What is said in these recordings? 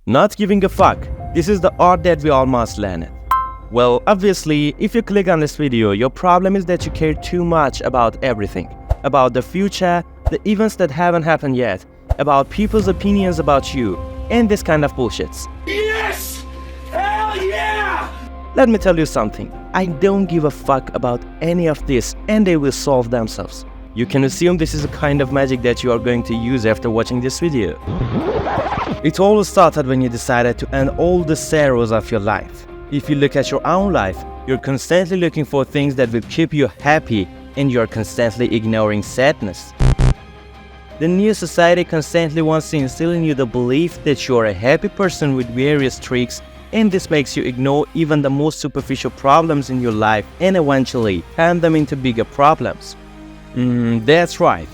Not giving a fuck. This is the art that we all must learn it. Well, obviously, if you click on this video, your problem is that you care too much about everything. About the future, the events that haven't happened yet, about people's opinions about you, and this kind of bullshits. Yes! Hell yeah! Let me tell you something. I don't give a fuck about any of this, and they will solve themselves. You can assume this is a kind of magic that you are going to use after watching this video. It all started when you decided to end all the sorrows of your life. If you look at your own life, you're constantly looking for things that will keep you happy, and you're constantly ignoring sadness. The new society constantly wants to instill in you the belief that you're a happy person with various tricks, and this makes you ignore even the most superficial problems in your life and eventually turn them into bigger problems. That's right.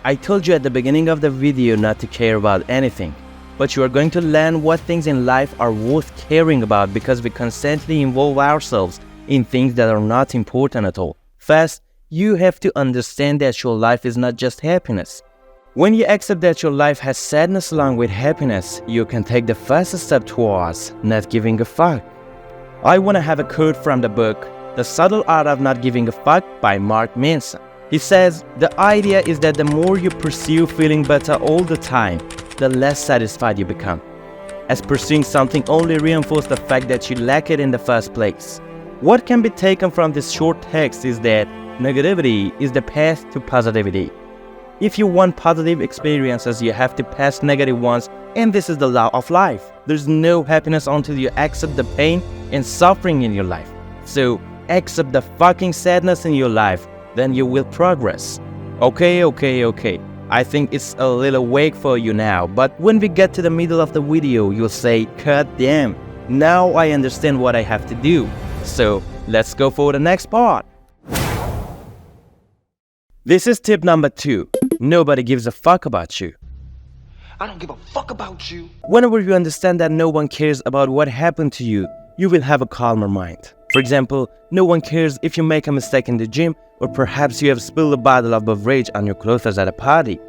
I told you at the beginning of the video not to care about anything. But you are going to learn what things in life are worth caring about because we constantly involve ourselves in things that are not important at all. First, you have to understand that your life is not just happiness. When you accept that your life has sadness along with happiness, you can take the first step towards not giving a fuck. I want to have a quote from the book, The Subtle Art of Not Giving a Fuck by Manson. He says, the idea is that the more you pursue feeling better all the time, the less satisfied you become, as pursuing something only reinforces the fact that you lack it in the first place. What can be taken from this short text is that negativity is the path to positivity. If you want positive experiences, you have to pass negative ones, and this is the law of life. There's no happiness until you accept the pain and suffering in your life. So, accept the fucking sadness in your life, then you will progress. Okay. I think it's a little vague for you now, but when we get to the middle of the video, you'll say, God damn, now I understand what I have to do. So, let's go for the next part. This is tip number 2. Nobody gives a fuck about you. I don't give a fuck about you. Whenever you understand that no one cares about what happened to you, you will have a calmer mind. For example, no one cares if you make a mistake in the gym, or perhaps you have spilled a bottle of beverage on your clothes at a party.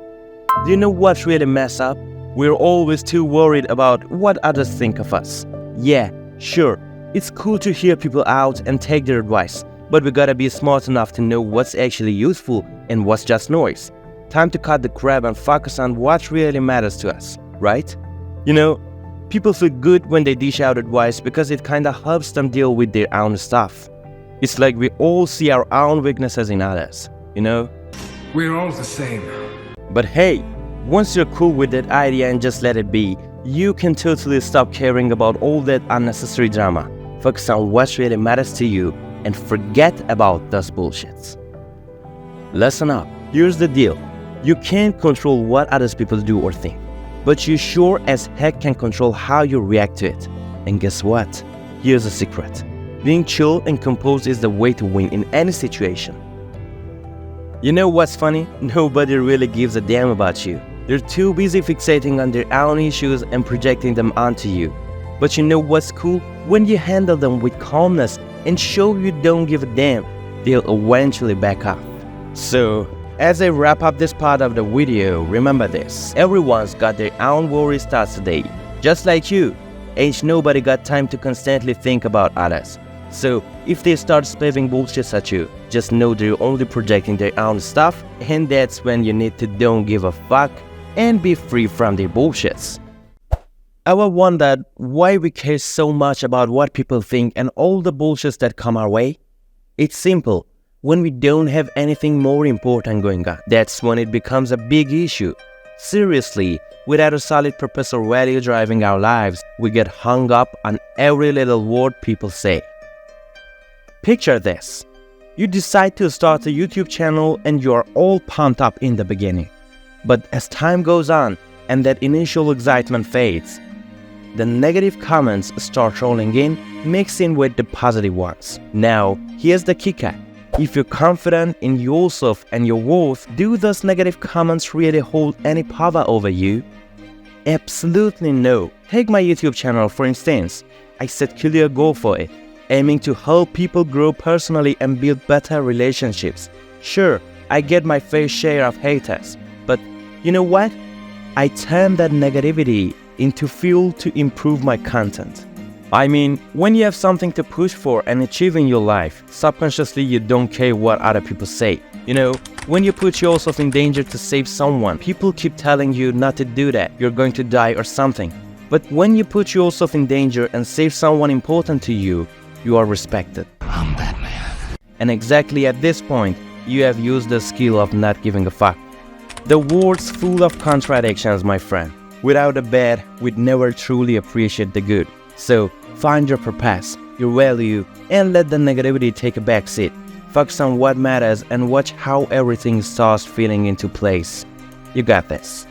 Do you know what's really messed up? We're always too worried about what others think of us. Yeah, sure, it's cool to hear people out and take their advice, but we gotta be smart enough to know what's actually useful and what's just noise. Time to cut the crap and focus on what really matters to us, right? You know, people feel good when they dish out advice because it kinda helps them deal with their own stuff. It's like we all see our own weaknesses in others, you know? We're all the same. But hey, once you're cool with that idea and just let it be, you can totally stop caring about all that unnecessary drama. Focus on what really matters to you and forget about those bullshits. Listen up, here's the deal. You can't control what other people do or think, but you sure as heck can control how you react to it. And guess what? Here's a secret. Being chill and composed is the way to win in any situation. You know what's funny? Nobody really gives a damn about you. They're too busy fixating on their own issues and projecting them onto you. But you know what's cool? When you handle them with calmness and show you don't give a damn, they'll eventually back off. So, as I wrap up this part of the video, remember this. Everyone's got their own worries thoughts today. Just like you, ain't nobody got time to constantly think about others. So, if they start spewing bullshit at you, just know they're only projecting their own stuff, and that's when you need to don't give a fuck and be free from their bullshits. Ever wondered why we care so much about what people think and all the bullshits that come our way? It's simple. When we don't have anything more important going on, that's when it becomes a big issue. Seriously, without a solid purpose or value driving our lives, we get hung up on every little word people say. Picture this. You decide to start a YouTube channel and you are all pumped up in the beginning. But as time goes on and that initial excitement fades, the negative comments start rolling in, mixed in with the positive ones. Now, here's the kicker. If you're confident in yourself and your worth, do those negative comments really hold any power over you? Absolutely no. Take my YouTube channel for instance. I set clear goal for it, aiming to help people grow personally and build better relationships. Sure, I get my fair share of haters, but you know what? I turn that negativity into fuel to improve my content. I mean, when you have something to push for and achieve in your life, subconsciously you don't care what other people say. You know, when you put yourself in danger to save someone, people keep telling you not to do that, you're going to die or something. But when you put yourself in danger and save someone important to you, you are respected. I'm Batman. And exactly at this point, you have used the skill of not giving a fuck. The world's full of contradictions, my friend. Without the bad, we'd never truly appreciate the good. So, find your purpose, your value, and let the negativity take a backseat. Focus on what matters and watch how everything starts filling into place. You got this.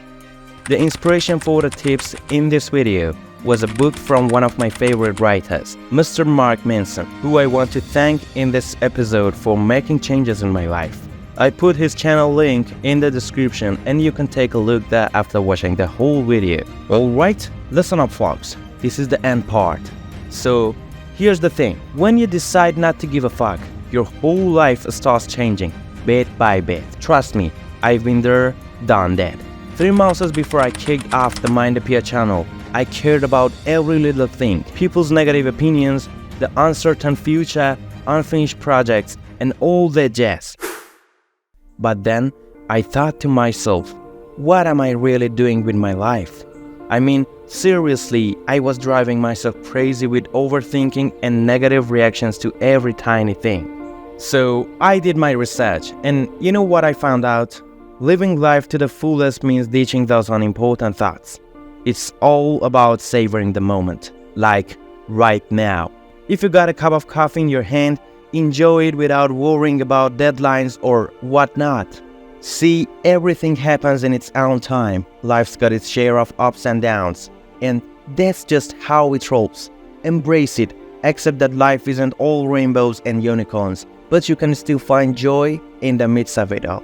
The inspiration for the tips in this video was a book from one of my favorite writers, Mr. Mark Manson, who I want to thank in this episode for making changes in my life. I put his channel link in the description and you can take a look there after watching the whole video. Alright, listen up folks, this is the end part. So, here's the thing, when you decide not to give a fuck, your whole life starts changing, bit by bit. Trust me, I've been there, done that. 3 months before I kicked off the Mind Appear channel, I cared about every little thing, people's negative opinions, the uncertain future, unfinished projects, and all that jazz. But then, I thought to myself, what am I really doing with my life? I mean, seriously, I was driving myself crazy with overthinking and negative reactions to every tiny thing. So, I did my research, and you know what I found out? Living life to the fullest means ditching those unimportant thoughts. It's all about savoring the moment, like right now. If you got a cup of coffee in your hand, enjoy it without worrying about deadlines or whatnot. See, everything happens in its own time. Life's got its share of ups and downs, and that's just how it rolls. Embrace it, accept that life isn't all rainbows and unicorns, but you can still find joy in the midst of it all.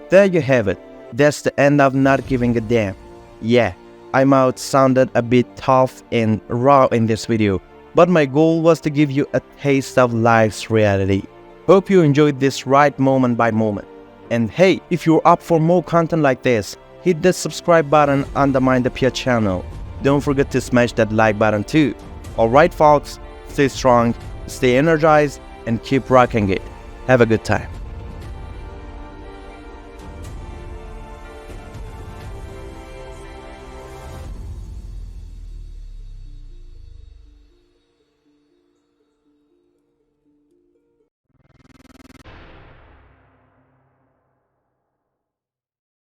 There you have it. That's the end of not giving a damn. Yeah, I might sounded a bit tough and raw in this video, but my goal was to give you a taste of life's reality. Hope you enjoyed this right moment by moment. And hey, if you're up for more content like this, hit the subscribe button on the Mind Appear channel. Don't forget to smash that like button too. Alright folks, stay strong, stay energized, and keep rocking it. Have a good time.